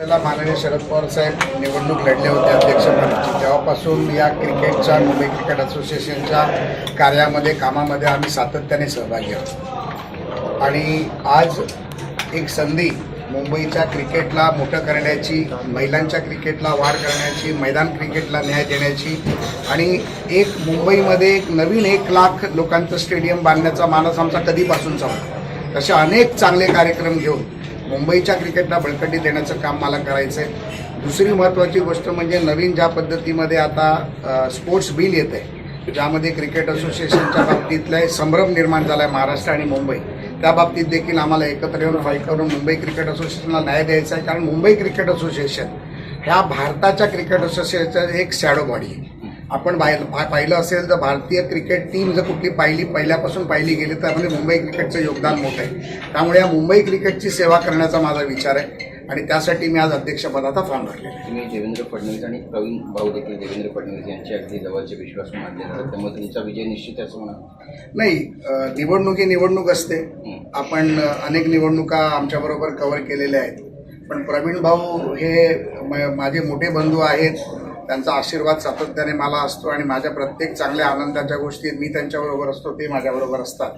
माननीय शरद पवार साहेब निवडणूक लढले होते अध्यक्षपदाची, तेव्हापासून या क्रिकेटच्या मुंबई क्रिकेट असोसिएशनच्या कार्यामध्ये कामामध्ये आम्ही सातत्याने सहभागी आहोत आणि आज एक संधी मुंबईच्या क्रिकेटला मोठं करण्याची, महिलांच्या क्रिकेटला वाढ करण्याची, मैदान क्रिकेटला न्याय देण्याची आणि एक मुंबईमध्ये एक नवीन 1 लाख लोकांचं स्टेडियम बांधण्याचा मानस आमचा कधीपासूनचा होता। तसे अनेक चांगले कार्यक्रम घेऊन मुंबईच्या क्रिकेटला बळकटी देण्याचं काम मला करायचं आहे। दुसरी महत्त्वाची गोष्ट म्हणजे नवीन ज्या पद्धतीमध्ये आता स्पोर्ट्स बिल येत आहे, ज्यामध्ये क्रिकेट असोसिएशनच्या बाबतीतला संभ्रम निर्माण झाला आहे महाराष्ट्र आणि मुंबई, त्या बाबतीत देखील आम्हाला एकत्र येऊन फाईट करून मुंबई क्रिकेट असोसिएशनला न्याय द्यायचा आहे। कारण मुंबई क्रिकेट असोसिएशन ह्या भारताच्या क्रिकेट असोसिएशनचं एक शॅडो बॉडी आहे। आपण पाहिलं असेल तर भारतीय क्रिकेट टीम जर कुठली पहिल्यापासून पाहिली गेली तर त्यामध्ये मुंबई क्रिकेटचं योगदान मोठं आहे। त्यामुळे या मुंबई क्रिकेटची सेवा करण्याचा माझा विचार आहे आणि त्यासाठी मी आज अध्यक्षपदाचा फॉर्म भरलेला आहे। तुम्ही देवेंद्र फडणवीस आणि प्रवीण भाऊ देखील देवेंद्र फडणवीस यांचे अगदी जवळचे विश्वास मानले जातात, त्यामुळे तुमचा विजय निश्चित असं म्हणा नाही, निवडणूक असते। आपण अनेक निवडणुका आमच्याबरोबर कव्हर केलेल्या आहेत, पण प्रवीण भाऊ हे माझे मोठे बंधू आहेत। त्यांचा आशीर्वाद सातत्याने मला असतो आणि माझ्या प्रत्येक चांगल्या आनंदाच्या गोष्टीत मी त्यांच्याबरोबर असतो, ते माझ्याबरोबर असतात।